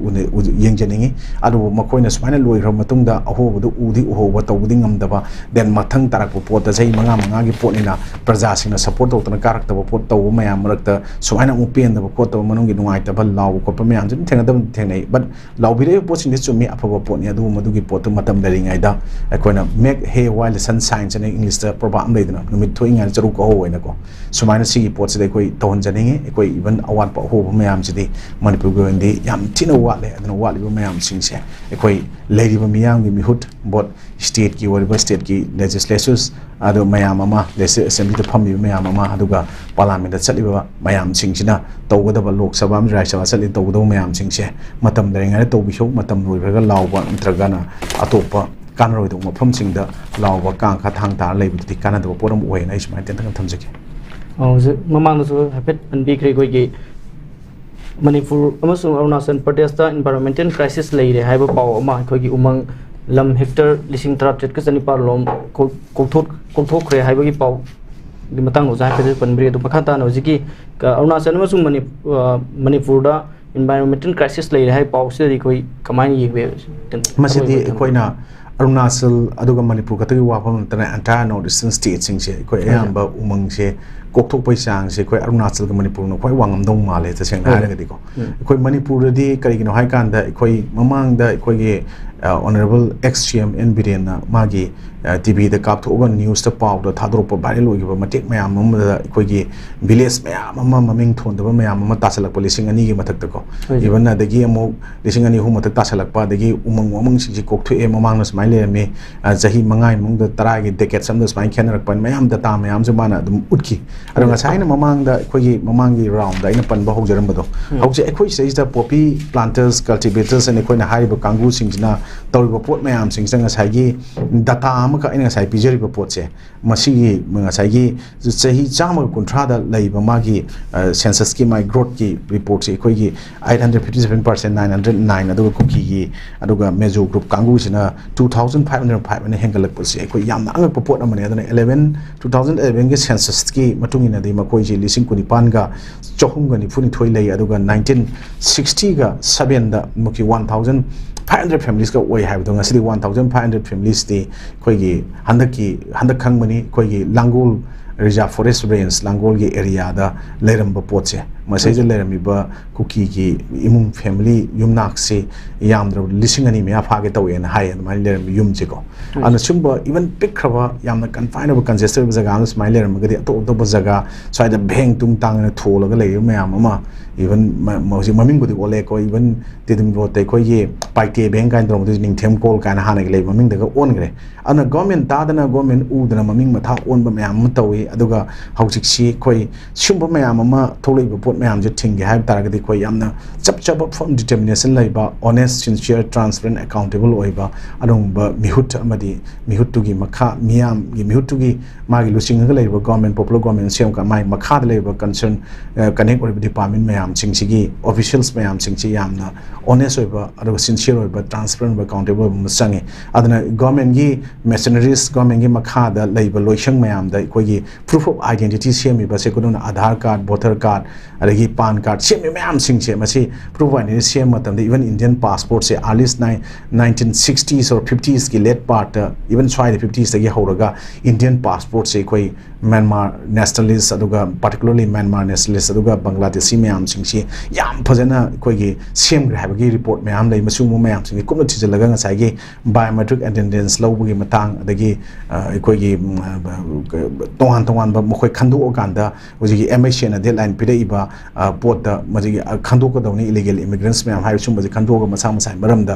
येंजनिंगी अदु मखोइना सुमाइना लोइग्र मतुंगदा अहोबदु उदी उहोब तौबदि ngमदबा देन मथंग तारक पोत दा जई मंगा की पोटनिना प्रजा सिंगना सपोर्ट तौतना कारक्तबा पोट तौ मयाम मरक्ता सुमाइना उपेंदबा पोत तौ मनुंगी नुंगाइतबा लाव कोप मयाम जन थेंगदम थेंगनै बट लावबिरे पोचिन चुमी अफबा पोटनि अदु मदुगी पोत मतम दरिङाइदा अखोइना मेक हे वाइल सनशाइन जने इंग्लिश द प्रोग्राम लेदना नुमित थोइङा जरु को होइना को सुमाइना सिगी पोट से कोई तौन जनिङे कोई इवन अवाट पा हो मयाम सिदि मणिपुर गोइंदी याम थिना वाले अदना वालिबो मयाम सिंगसे कोई लेरिबो मियाम की मिहुट बोट स्टेट की वरिबो स्टेट की लेजिस्लेचर्स अदो मयाम अमा लेसे असेंबली द फम्बी मयाम अमा अदुगा पार्लियामेंट द चलिबो मयाम सिंगसिना तौगदबा लोक सभा में राज्य सभा चलि तौगदो मयाम सिंगसे मतम दरिङा तौबिसो मतम लोइबगा लावबा नत्रगाना अतोपा ꯀꯥꯟꯅꯔꯣꯏꯗꯕ ꯃꯐꯝꯁꯤꯡꯗ ꯂꯥꯎꯕ ꯀꯥꯡ ꯈꯔ ꯊꯥꯡ ꯇꯥꯔ ꯂꯩꯕꯗꯨꯗꯤ ꯀꯥꯟꯅꯗꯕ ꯄꯣꯠ ꯑꯃ ꯑꯣꯏꯅ ꯑꯩ ꯁꯨꯃꯥꯏꯅ ꯇꯦꯟꯇꯪ ꯊꯝꯖꯒꯦ ꯍꯧꯖꯤꯛ ꯃꯃꯥꯡꯗꯁꯨ ꯍꯥꯏꯐꯦꯠ ꯄꯟꯕꯤꯈ꯭ꯔꯦ ꯑꯩꯈꯣꯏꯒꯤ ꯃꯅꯤꯄꯨꯔ ꯑꯃꯁꯨꯡ ꯑꯔꯨꯅꯥꯆꯜ ꯄ꯭ꯔꯗꯦꯁꯇ ꯏꯟꯚꯥꯏꯔꯣꯟꯃꯦꯟꯇꯦꯜ ꯀ꯭ꯔꯥꯏꯁꯤꯁ ꯂꯩꯔꯦ ꯍꯥꯏꯕ ꯄꯥꯎ ꯑꯃ ꯑꯩꯈꯣꯏꯒꯤ ꯎꯃꯪ ꯂꯝ ꯍꯦꯛꯇꯔ 1,894 ꯂꯣꯝ ꯀꯣꯛꯊꯣꯛꯈ꯭ꯔꯦ ꯍꯥꯏꯕꯒꯤ ꯄꯥꯎꯒꯤ ꯃꯇꯥꯡꯗ ꯑꯣꯖꯥ ꯍꯥꯏꯐꯦꯠ ꯄꯟꯕꯤꯔꯦ ꯑꯗꯨ ꯃꯈꯥ ꯇꯥꯅ ꯍꯧꯖꯤꯛꯀꯤ ꯑꯔꯨꯅꯥꯆꯜ ꯑꯃꯁꯨꯡ ꯃꯅꯤꯄꯨꯔꯗ ꯏꯟꯚꯥꯏꯔꯣꯟꯃꯦꯟꯇꯦꯜ ꯀ꯭ꯔꯥꯏꯁꯤꯁ ꯂꯩꯔꯦ ꯍꯥꯏꯕ ꯄꯥꯎꯁꯤꯗꯗꯤ ꯑꯩꯈꯣꯏ ꯀꯃꯥꯏꯅ ꯌꯦꯡꯕ ꯃꯁꯤꯗꯤ ꯑꯩꯈꯣꯏꯅ ꯑꯔꯨꯅꯥꯆꯜ ꯑꯗꯨꯒ ꯃꯅꯤꯄꯨꯔ ꯈꯛꯇꯒꯤ ꯋꯥꯐꯝ ꯅꯠꯇꯅ ꯑꯦꯟꯇꯥꯌꯔ ꯅꯣꯔꯠ ꯏꯁꯇꯔꯟ ꯁ꯭ꯇꯦꯠꯁꯤꯡꯁꯦ ꯑꯩꯈꯣꯏ ꯑꯌꯥꯝꯕ ꯎꯃꯪꯁꯦ ꯀꯣꯛꯊꯣꯛꯄꯒꯤ ꯆꯥꯡꯁꯦ ꯑꯩꯈꯣꯏ ꯑꯔꯨꯅꯥꯆꯜꯒ ꯃꯅꯤꯄꯨꯔꯅ ꯈ꯭ꯋꯥꯏ ꯋꯥꯡꯉꯝꯗꯧ ꯃꯥꯜꯂꯦ ꯇꯁꯦꯡꯅ ꯍꯥꯏꯔꯒꯗꯤꯀꯣ ꯑꯩꯈꯣꯏ ꯃꯅꯤꯄꯨꯔꯗꯗꯤ ꯀꯔꯤꯒꯤꯅꯣ ꯍꯥꯏ ꯀꯥꯟꯗ ꯑꯩꯈꯣꯏ ꯃꯃꯥꯡꯗ ꯑꯩꯈꯣꯏꯒꯤ ꯑꯣꯅꯔꯦꯕꯜ ꯑꯦꯛꯁ ꯁꯤ ꯑꯦꯝ ꯑꯦꯟ ꯕꯤꯔꯦꯟꯅ ꯃꯥꯒꯤ ꯇꯤꯚꯤꯗ ꯀꯥꯞꯊꯣꯛꯑꯒ ꯅ꯭ꯌꯨꯁꯇ ꯄꯥꯎꯗ ꯊꯥꯗꯣꯔꯛꯄ ꯚꯥꯏꯔꯦꯜ ꯑꯣꯏꯈꯤꯕ ꯃꯇꯦꯛ ꯃꯌꯥꯝ ꯑꯃꯗ ꯑꯩꯈꯣꯏꯒꯤ ꯚꯤꯂꯦꯖ ꯃꯌꯥꯝ ꯑꯃ ꯃꯃꯤꯡ ꯊꯣꯟꯗꯕ ꯃꯌꯥꯝ ꯑꯃ ꯇꯥꯁꯜꯂꯛꯄ 2,000ꯒꯤ ꯃꯊꯛꯇꯀꯣ ꯏꯚꯟ ꯑꯗꯒꯤ ꯑꯃꯨꯛ 2,200 ꯃꯊꯛ ꯇꯥꯁꯜꯂꯛꯄ ꯑꯗꯒꯤ ꯎꯃꯪ ꯋꯥꯃꯪꯁꯤꯡꯁꯤ ꯀꯣꯛꯊꯣꯛꯑꯦ ꯃꯃꯥꯡꯗ ꯁꯨꯃꯥꯏꯅ ꯂꯩꯔꯝꯃꯤ ꯆꯍꯤ 5ꯒꯤ ꯃꯅꯨꯡꯗ 10ꯒꯤ ꯗꯦꯀꯦꯠꯁ ꯑꯃꯗ ꯁꯨꯃꯥꯏꯅ ꯈꯦꯠꯅꯔꯛꯄ ꯃꯌꯥꯝ ꯗꯇꯥ ꯃꯌꯥꯝꯁꯦ ꯃꯥꯅ ꯑꯗꯨꯝ ꯎꯠꯈꯤ ꯑꯗꯣ ꯉꯁꯥꯏꯅ ꯃꯃꯥꯡꯗ ꯑꯩꯈꯣꯏꯒꯤ ꯃꯃꯥꯡꯒꯤ ꯔꯥꯎꯟꯗ ꯑꯩꯅ ꯄꯟꯕ ꯍꯧꯖꯔꯝꯕꯗꯣ ꯍꯧꯖꯤꯛ ꯑꯩꯈꯣꯏ ꯁꯤꯗꯩꯁꯤꯗ ꯄꯣꯄꯤ ꯄ꯭ꯂꯥꯟꯇꯔꯁ ꯀꯜꯇꯤꯚꯦꯇꯔꯁ ꯑꯅ ꯑꯩꯈꯣꯏꯅ ꯍꯥꯏꯔꯤꯕ ꯀꯥꯡꯕꯨꯁꯤꯡꯁꯤꯅ ꯇꯧꯔꯤꯕ ꯄꯣꯠ ꯃꯌꯥꯝꯁꯤꯡꯁꯤꯗ ꯉꯁꯥꯏꯒꯤ ꯗꯇꯥ ꯑꯃꯈꯛ ꯑꯩꯅ ꯉꯁꯥꯏ ꯄꯤꯖꯔꯤꯕ ꯄꯣꯠꯁꯦ ꯃꯁꯤꯒꯤ ꯉꯁꯥꯏꯒꯤ ꯆꯍꯤ 150ꯗ ꯂꯩꯕ ꯃꯥꯒꯤ ꯁꯦꯟꯁꯁꯀꯤ ꯃꯥꯒꯤ ꯒ꯭ꯔꯣꯠꯀꯤ ꯔꯤꯄꯣꯔꯠꯁꯦ ꯑꯩꯈꯣꯏꯒꯤ 857%, 909 ꯑꯗꯨꯒ ꯀꯨꯀꯤꯒꯤ ꯑꯗꯨꯒ ꯃꯦꯖꯣ ꯒ꯭ꯔꯨꯞ ꯀꯥꯡꯕꯨꯁꯤꯅ 2,505 ꯑꯅ ꯍꯦꯟꯒꯠꯂꯛꯄꯁꯦ ꯑꯩꯈꯣꯏ ꯌꯥꯝꯅ ꯑꯉꯛꯄ ꯄꯣꯠ ꯑꯃꯅꯦ ꯑꯗꯨꯅ 2011ꯒꯤ ꯁꯦꯟꯁꯁꯀꯤ ꯃꯇꯨꯡ ꯏꯟꯅꯗꯤ ꯃꯈꯣꯏꯁꯤ 19,992 ꯂꯩ ꯑꯗꯨꯒ 1960ꯒ 7ꯗ ꯃꯈꯣꯏ 1,500 ꯐꯦꯃꯤꯂꯤꯁꯀ ꯑꯣꯏ ꯍꯥꯏꯕꯗꯣ ꯉꯁꯤꯗꯤ 1,500 ꯐꯦꯃꯤꯂꯤꯁꯇꯤ ꯑꯩꯈꯣꯏꯒꯤ ꯍꯟꯗꯛ ꯈꯪꯕꯅꯤ ꯑꯩꯈꯣꯏꯒꯤ ꯂꯥꯡꯒꯣꯜ ꯔꯤꯖꯥꯔꯚ ꯐꯣꯔꯦꯁ ꯔꯦꯟꯖ ꯂꯥꯡꯒꯣꯜꯒꯤ ꯑꯦꯔꯤꯌꯥꯗ ꯂꯩꯔꯝꯕ ꯄꯣꯠꯁꯦ ꯃꯁꯤꯗ ꯂꯩꯔꯝꯃꯤꯕ ꯀꯨꯀꯤꯒꯤ ꯏꯃꯨꯡ ꯐꯦꯃꯤꯂꯤ ꯌꯨꯝꯅꯥꯛꯁꯤ ꯌꯥꯝꯗ꯭ꯔꯕ 2,000 ꯃꯌꯥ ꯐꯥꯒꯦ ꯇꯧꯋꯦꯅ ꯍꯥꯏ ꯑꯗꯨꯃꯥꯏꯅ ꯂꯩꯔꯝꯕ ꯌꯨꯝꯁꯦꯀꯣ ꯑꯗꯨꯅ ꯁꯨꯝꯕ ꯏꯚꯟ ꯄꯤꯛꯈ꯭ꯔꯕ ꯌꯥꯝꯅ ꯀꯟꯐꯥꯏꯟ ꯑꯣꯏꯕ ꯀꯟꯖꯦꯁꯇꯦꯠ ꯑꯣꯏꯕ ꯖꯒꯥ ꯑꯃꯗ ꯁꯨꯃꯥꯏꯅ ꯂꯩꯔꯝꯃꯒꯗꯤ ꯑꯇꯣꯞ ꯑꯇꯣꯞꯄ ꯖꯒꯥ ꯁ꯭ꯋꯥꯏꯗ ꯚꯦꯡ ꯇꯨꯡ ꯇꯥꯡꯅ ꯊꯣꯜꯂꯒ ꯂꯩꯔꯤꯕ ꯃꯌꯥꯝ ꯑꯃ ꯏꯚꯟ ꯍꯧꯖꯤꯛ ꯃꯃꯤꯡꯕꯨꯗꯤ ꯑꯣꯜꯂꯦꯀꯣ ꯏꯚꯟ ꯇꯤꯗꯤꯝ ꯔꯣꯗꯇ ꯑꯩꯈꯣꯏꯒꯤ ꯄꯥꯏꯇꯦ ꯚꯦꯡ ꯀꯥꯏꯅ ꯇꯧꯔꯝꯕꯗꯨ ꯅꯤꯡꯊꯦꯝ ꯀꯣꯜ ꯀꯥꯏꯅ ꯍꯥꯟꯅꯒꯤ ꯂꯩꯕ ꯃꯃꯤꯡꯗꯒ ꯑꯣꯟꯈ꯭ꯔꯦ ꯑꯗꯨꯅ ꯒꯣꯔꯃꯦꯟ ꯇꯥꯗꯅ ꯒꯣꯔꯃꯦꯟ ꯎꯗꯅ ꯃꯃꯤꯡ ꯃꯊꯥ ꯑꯣꯟꯕ ꯃꯌꯥꯝ ꯑꯃ ꯇꯧꯏ ꯑꯗꯨꯒ ꯍꯧꯖꯤꯛꯁꯤ ꯑꯩꯈꯣꯏ ꯁꯤꯒꯨꯝꯕ ꯃꯌꯥꯝ ꯑꯃ ꯊꯣꯛꯂꯛꯏꯕ ꯄꯣꯠ ꯃꯌꯥꯝꯁꯦ ꯊꯤꯡꯒꯦ ꯍꯥꯏꯕ ꯇꯥꯔꯒꯗꯤ ꯑꯩꯈꯣꯏ ꯌꯥꯝꯅ ꯆꯞ ꯆꯥꯕ ꯐꯥꯔꯝ ꯗꯤꯇꯔꯃꯤꯅꯦꯁꯟ ꯂꯩꯕ ꯑꯣꯅꯦꯁ ꯁꯤꯟꯁꯤꯌꯔ ꯇ꯭ꯔꯥꯟꯁꯄꯦꯔꯦꯟ ꯑꯦꯀꯥꯎꯟꯇꯦꯕꯜ ꯑꯣꯏꯕ ꯑꯗꯨꯒꯨꯝꯕ ꯃꯤꯍꯨꯠ ꯑꯃꯗꯤ ꯃꯤꯍꯨꯠꯇꯨꯒꯤ ꯃꯈꯥ ꯃꯤꯌꯥꯝꯒꯤ ꯃꯤꯍꯨꯠꯇꯨꯒꯤ ꯃꯥꯒꯤ ꯂꯨꯆꯤꯡꯉꯒ ꯂꯩꯔꯤꯕ ꯒꯣꯔꯃꯦꯟ ꯄꯣꯄꯨꯂꯔ ꯒꯣꯔꯃꯦꯟ ꯁꯦꯝꯒ ꯃꯥꯒꯤ ꯃꯈꯥꯗ ꯂꯩꯔꯤꯕ ꯀꯟꯁꯔꯟ ꯀꯅꯦꯛ ꯑꯣꯏꯔꯤꯕ ꯗꯤꯄꯥꯔꯠꯃꯦꯟ ꯃꯌꯥꯝꯁꯤꯡꯁꯤꯒꯤ ꯑꯣꯐꯤꯁꯤꯌꯦꯜꯁ ꯃꯌꯥꯝꯁꯤꯡꯁꯤ ꯌꯥꯝꯅ ꯑꯣꯅꯦꯁ ꯑꯣꯏꯕ ꯑꯗꯨꯒ ꯁꯤꯟꯁꯤꯌꯔ ꯑꯣꯏꯕ ꯇ꯭ꯔꯥꯟꯁꯄꯦꯔꯦꯟ ꯑꯣꯏꯕ ꯑꯦꯀꯥꯎꯟꯇꯦꯕꯜ ꯑꯣꯏꯕ ꯑꯃ ꯆꯪꯉꯤ ꯑꯗꯨꯅ ꯒꯣꯔꯃꯦꯟꯒꯤ ꯃꯦꯁꯤꯅꯔꯤꯁ ꯒꯣꯔꯃꯦꯟꯒꯤ ꯃꯈꯥꯗ ꯂꯩꯕ ꯂꯣꯏꯁꯪ ꯃꯌꯥꯝꯗ ꯑꯩꯈꯣꯏꯒꯤ ꯄ꯭ꯔꯨꯐ ꯑꯣꯐ ꯑꯥꯏꯗꯦꯟꯇꯤꯇꯤ ꯁꯦꯝꯃꯤꯕꯁꯦ ꯈꯨꯗꯝ ꯑꯣꯏꯅ आधार कार्ड वोटर कार्ड अदगी पान कार्ड सेम मैम सिंगसे मसी प्रूफ आइडेंटिटी सेम मतम इवन इंडियन पासपोर्ट से अर्लीस्ट 1960s और 50s की लेट पार्ट इवन स्वाइद 50s तक होरगा इंडियन पासपोर्ट से कोई म्यांमार नेशनलिस्ट अदुगा पार्टिकुलरली म्यांमार नेशनलिस्ट अदुगा बांग्लादेशी मैम सिंगसी याम फजना कोई सेम ग्रहबगी रिपोर्ट मैम लई मसुमु मैम सिंग कुमन थिजलगा ngसाइगी बायोमेट्रिक अटेंडेंस लौबगी मतंग अदगी कोई तोहान तोहान मखोय खंदोकांदा होजिगी एमएससी ना डेडलाइन पिरेइबा पोट मजिगी खंदोकदौनी इलीगल इमिग्रेंट्स मैम हाइ सुमबजी खंदोगा मसा मसा मरमदा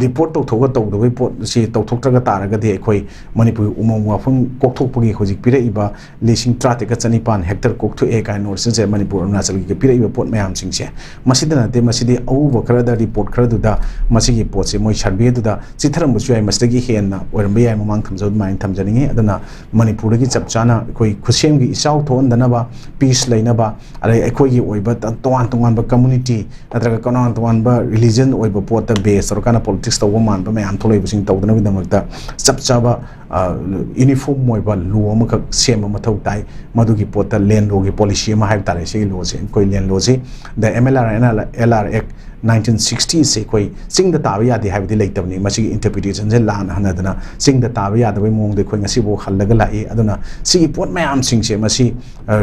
रिपोर्ट तौथोगा तौदबई पोट सि तौथोक्त्रगा तारगदि अखोय मणिपुर उमंग वाफंग कोकथोकपगी होजिक पिरेइबा 1,395 हेक्टर कोकथोए काय नॉर्थ से मणिपुर अरुणाचल की पिरेइबा पोट मैम सिंगसे मसिदा नते मसिदि औब खरदा रिपोर्ट खरदुदा मसिगी पोटसे मोय सर्वे दुदा चिथरमबसु याय मसिदगी हेन्ना ओरमबे याय ममांग थमजो माइन थमजनिंगे अदना मणिपुर की चपचाना कोई खुसेमगी इसाउ थोनदनबा पीस लेनबा अरे अखोगी ओइबा तोवान तोवानबा कम्युनिटी नत्रगा कोनान तोवानबा रिलीजन ओइबा पोट बेस सरकाना पॉलिटिक्स तौबा मानबा मैम थोलैबसिंग तौदनबिदमक्ता चपचाबा यूनिफॉर्म ओइबा लो अमखक सेम मथौ ताई मधुगी पोट लैंड लो की पॉलिसी अमा हाइब तारे से लो से कोई लैंड लो से द एमएलआर एक्ट 1960 से कोई सिंग द ताबे यादे हाइबदि लेतबनी मसिगी इंटरप्रिटेशन से लान हनदना सिंग द ताबे यादबे मोंग दे कोई ngasi bo hallага lai aduna sigi pot mayam sing se masi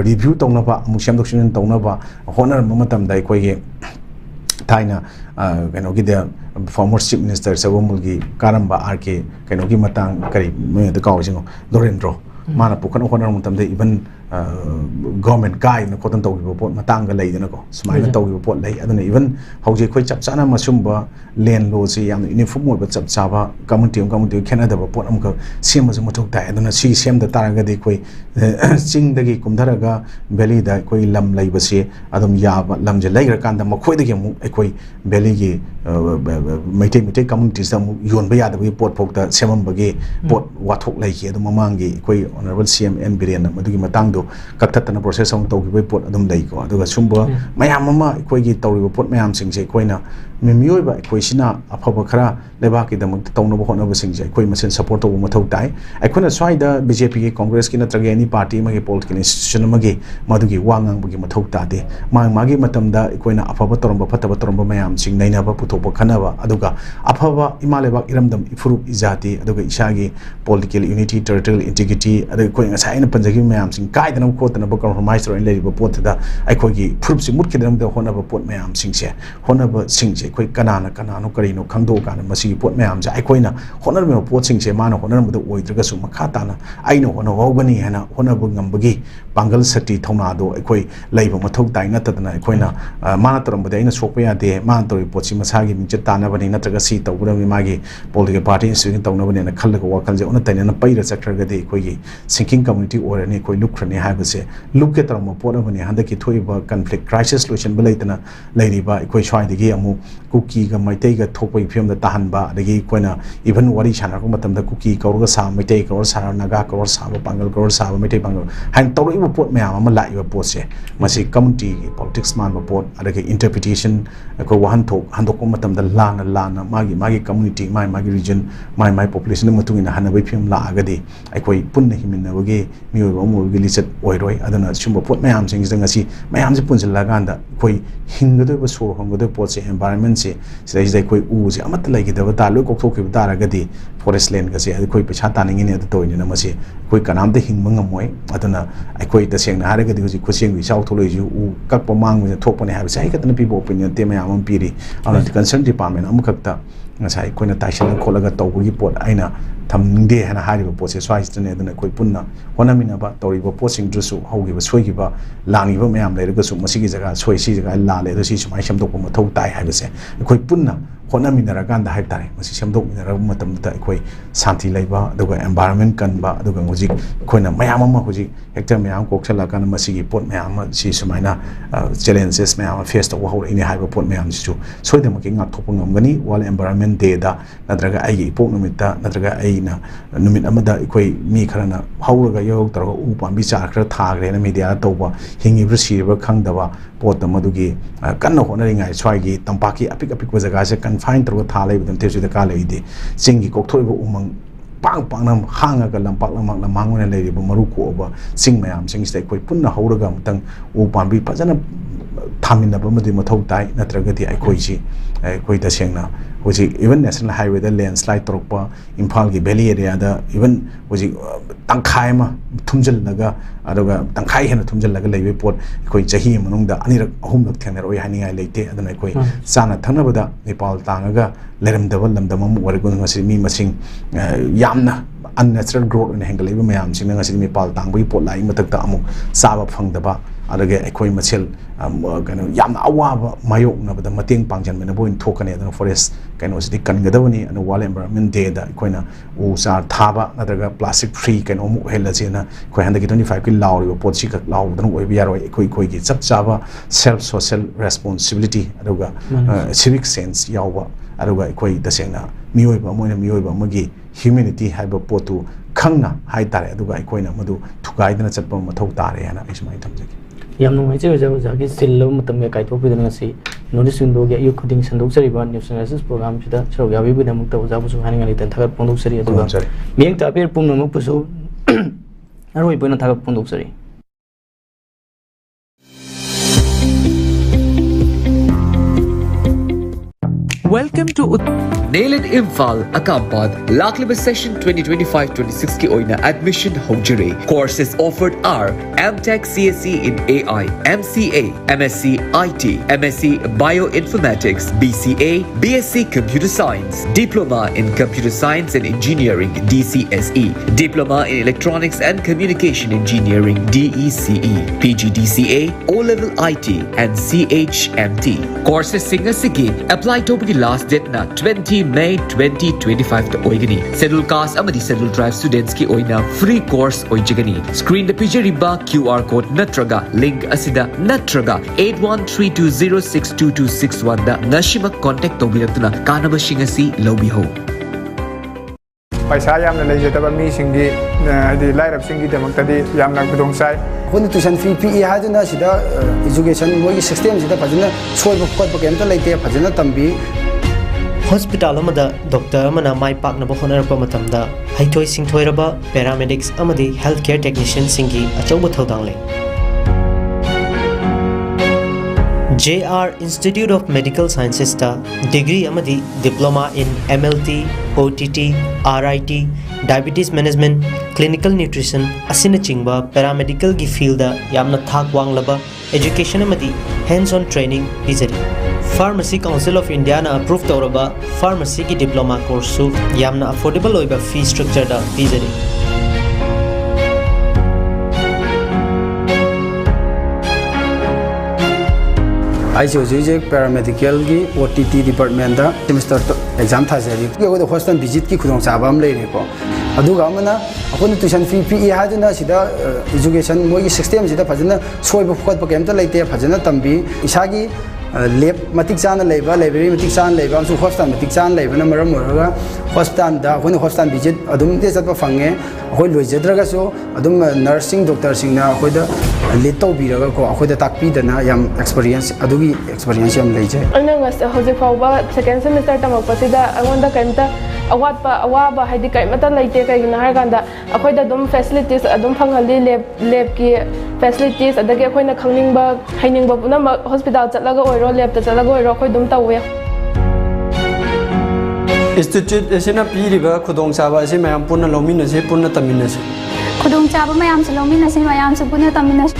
review tawnaba amu semdoksin tawnaba honor mamatam dai koi ge thaina keno gi de former chief minister sagomulgi karamba rk keno gi matang kari me de kaw jingo dorendro mana pukan honor matam de even government guide na khotan tawgiba pot matanga leidana ko sumaina tawgiba pot lei aduna even hauji khoi chap chana masumba len law si yam uniform oiba chap chaba community khenada ba pot amka sema ju mathok tai aduna si sem da taraga de khoi ching dagi kumdaraga valley da khoi lam leiba se adum yaba lam je leigra kanda makhoi dagi mu khoi valley gi maitai communities da mu yon ba yada bi pot phok da semam bagi pot wathok lai ki adum mamangi khoi honorable CM N Biren madugi matang do kaktatana process ang tawgi pot adum lei ko aduga sumba mayam mama khoi gi tawri pot mayam sing je khoi na mimioi ba khoi sina afaba khara leba ki damuk tawna ba hona ba sing je khoi masen support to mathau tai akhona swai da BJP ki Congress ki na trage any party ma gi political institution ma gi madugi wangang ba gi mathau ta de ma gi matam da khoi na afaba toromba fataba toromba mayam sing naina ba puthok ba khana ba aduga afaba imaleba iramdam ifuru izati aduga ishagi political unity territorial integrity aduga khoi ngasai na panjagi mayam sing kai da ko ta na ba compromise ro in le ba pot da khoi gi fruit si mut ki dam da hona ba pot mayam sing se hona ba sing je khoi kanana no kari no khangdo kana masi pot mayam ja khoi na hona me pot sing se mana hona mu da oidraga su makha ta na ai no hona hobani hana hona ba ngambagi pangal sati thona do khoi leiba mathok tai na ta na khoi na mana taram ba ina sokpa ya de man tori pot si masagi mi chet ta na bani na traga si tawra mi magi political party institution tawna bani na khalla ko wakal je ona taina na paira chakraga de khoi gi sinking community or ani khoi lukrani ha ba se lukke taram pot bani handa ki thoi ba conflict crisis solution ba leitana leiri ba khoi swai de gi amu kuki ga maitai ga thokpai phim da tahan ba adagi koina even wari chana ko matam da kuki kaur ga sa maitai kaur sa naga kaur sa ba pangal kaur sa ba maitai pangal han tawri ba pot mayam ama lai ba pot se masi community politics man ba pot adagi interpretation ko wahan thok handok ko matam da lana magi community magi region my population matung ina hana ba phim la agadi ai koi punna himinna bagi miyo ba mo gi lichat oiroi adana chumba pot mayam sing jang asi mayam se punjil la ganda koi hingado ba so hongado pot se environment se sidai koi u se amat lai gi da ta loi kok thok ki ta ra gadi forest land ga se koi pecha ta ningi ne da toini na masi koi kanam de hingma ngamoi adana ai koi ta seng na ha ra gadi ji khuseng wi sau tholoi ju u kak pa mang ne thok pa ne ha ba sai ka tan people opinion te mayam am piri ana concern department am khakta ngasai koina taisala kholaga tawgi pot aina thamde hana hariba potse swais tane adana koi punna honamina ba tawriba potsing drusu haugiba soigiba langiba mayam leiraga su masigi jaga soi si jaga la le do si sumai samdok ma thau tai haibase koi punna honamina raganda hai tare masi samdok mina ra matam ta koi santi leiba aduga environment kan ba aduga hojik koina mayam ma hojik hector mayam koksala kan masigi pot mayam si sumaina challenges mayam face to hau ini haiba pot mayam su soida ma ki ngak thopang ngamgani wal environment day da nadraga ai ipok numita nadraga ai na numit amada koi mi kharana hauraga yog taraga u pambi cha khara thagre na media tawba hingi brisiriba khangdaba pot madugi kanna honari ngai swai tampaki apik jaga se confine taraga thalai budam tesu da ka leide singi kokthoriba umang pang nam hanga ga lampak lamak na mangone leiriba maru ko ba sing mayam sing stai koi punna hauraga mutang u pambi pajana thamina ba madi mathau tai natraga di ai koi ji koi da sengna hoji even national highway da landslide torokpa imphal gi valley area da even hoji tangkhai ma thumjal laga aduga tangkhai hena thumjal laga leibe pot koi jahi manung da anirak ahumlak thengner oi haningai leite adana koi sana thanaba da nepal tangaga leram da lam da mam wargun ngasi mi masing yamna unnatural growth in hangal leibe mayam sing ngasi nepal tangbai pot lai matak ta amu saba phangdaba adage ekoi machel kano yamna awaba mayok na bada mateng pangjan mena boin thokane adana forest kano sidi kangadawani anu wal environment day da koina u sar thaba nadaga plastic free kano mu hela chena koi handaki 25 ki law pot si ka law dan oi biar oi koi gi chap chaba self social responsibility aduga civic sense yawa aduga koi dasena mioi ba moina mioi ba magi humanity haiba potu khangna hai tare aduga koina madu thugai dana chatpa mathau tare hana ismai thamjaki yam nungai che ja gi sil matam me kai thok bi dana si notice window ge ayu khuding sandok sari ba news analysis program sida chro ya bi bi namuk ta ja bu su haninga ni tan thagat pondok sari aduga mieng ta per pum namuk pusu aroi boina thagat pondok sari Welcome to Nail it Imphal Akampad Laklima Session 2025-26 ki oina admission hojare. Courses offered are MTech CSE in AI, MCA, MSc IT, MSc Bioinformatics, BCA, BSc Computer Science, Diploma in Computer Science and Engineering DCSE, Diploma in Electronics and Communication Engineering DECE, PGDCA, O-Level IT and CHMT. Courses singa sige apply to the last date na 20 May 2025 to oigani. Schedule caste amadi schedule tribe students ki oina free course oijagani. Screen the pijariba QR code natraga link asida natraga 8132062261 da nashima contact tobiratuna kanaba shingasi lobiho. पैसा यामना लेजतबा मीसिंगी हादि लाइरब सिंगी दमक्तदि यामना खुदोंसाई कोन tuition fee P हादुना सिदा education मोगी system सिदा फजना सोइब खोट केमता लेते फजना तंबी hospital अमदा doctor अमना माइ पाकनब होनरप मतमदा हैथोय सिंथोयरबा paramedics अमदी health care technician सिंगी अचौब थौदांग ले JR Institute of Medical Sciences ta degree amadi diploma in MLT, OTT, RIT, diabetes management, clinical nutrition asina chingba paramedical gi field da yamna thak wanglaba education amadi hands on training pizari. Pharmacy Council of India na approve tawraba pharmacy ki diploma course su yamna affordable oiba fee structure da pizari. ICOJ paramedical की OTT department दा semester exam था जरी कि वो hostel visit की खुदों चाबाम ले रहे को अदुगा मना अपन ट्यूशन फी पी हादुना सिदा एजुकेशन मोगी सिस्टम सिदा फजना सोइब खोट केमता लेते फजना तंबी इसागी लेब मतिक चाना लेबा लाइब्रेरी मतिक चाना लेबा अमसु हॉस्टल मतिक चाना लेबना मरम मोरगा हॉस्टल दा अपन हॉस्टल विजिट अदुम दे चतबा फंगे अखोय लोइजद्रगासो अदुम नर्सिंग डॉक्टर सिंगना अखोयदा लीड तौबीरगा को अखोयदा ताकपीदना याम एक्सपीरियंस अदुगी एक्सपीरियंस याम लेजे अना हौजिक फाउबा सेकेंड सेमेस्टर तमकपसिदा अगोंदा कैमता अवाबा हाइदि कैमता लेते कैगिना हारगांदा अखोयदा दुम फैसिलिटीज अदुम फंगहली लेब की फैसिलिटीज अदगी अखोयना खंगनिंगबा हाइनिंगबा पुना हॉस्पिटल चलगा ओइरो लेब त चलगा ओइरो अखोय दुम तौवे इंस्टीट्यूट एसेना पीरिबा खुदोंचाबा से मयाम पुनः लौमिनसे पुनः तमिनसे खुदोंचाबा मयाम से लौमिनसे मयाम से पुनः तमिनसे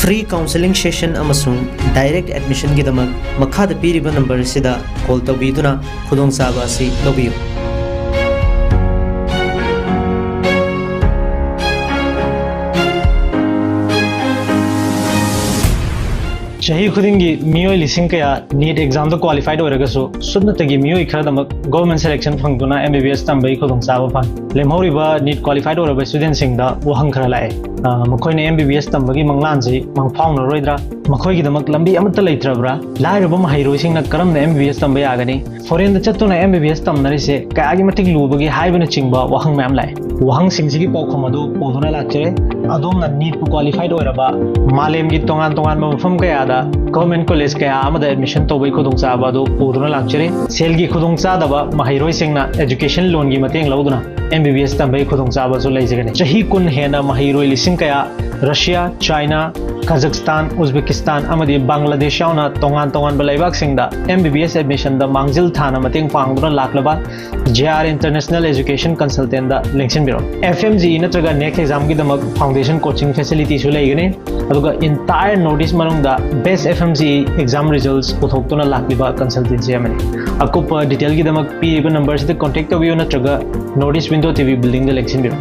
फ्री काउंसलिंग सेशन अमसुंग डायरेक्ट एडमिशन की दमक मखाद पीरिबा नंबर सिदा कॉल तौबीदुना खुदोंचाबा से लौबियु चाही खुदिंगी मियोय लिसिंग कया नीट एग्जाम तो क्वालिफाइड होरगसो सुन्नतगी मियोय खरदमक गवर्नमेंट सिलेक्शन फंगदुना MBBS तंबई खुदोंग चाबा फंग लेमहौरिबा नीट क्वालिफाइड होरबा स्टूडेंट सिंगदा वहंग खरा लाए मखोयने MBBS तंबगी मंगलानजे मंगफाउनरोइद्रा मखोयगी दमक लंबी अमत्ता लेत्रबरा लाइरबा महैरोय सिंगना करमना MBBS तंबा यागनी फॉरेन द चत्तुना MBBS तंबनरिसे कायागी मटिक लुबगी हाइबना चिंगबा वहंग मैम लाए वहंग सिंगसिगी पौखम अदु पोदुना लाचरे अदोमना नीट क्वालिफाइड होरबा मालेमगी तोंगान तोंगान मफम कयादा गवर्नमेंट कॉलेज कया आमदा एडमिशन तौबई खुदोंचाबा दो पोदुना लाचरे सेलगी खुदोंचादबा महैरोय सिंगना एजुकेशन लोन की मतेंग लौदुना MBBS तंबई खुदोंचाबा जो लेजगने चाही कुन हेना महैरोय लिसिंग कया Russia China Kazakhstan, Uzbekistan, amadi Bangladesh yauna tongan balaibak singda MBBS admission da mangjil thana mating pangduna laklaba JR International Education Consultant da lengsin biro FMG natraga next exam gi damak foundation coaching facility su leigane aduga entire notice manungda best FMG exam results puthokuna lakliba consultancy amani akupa detail gi damak pi number se contact tobiyo natraga notice window TV building da lengsin biro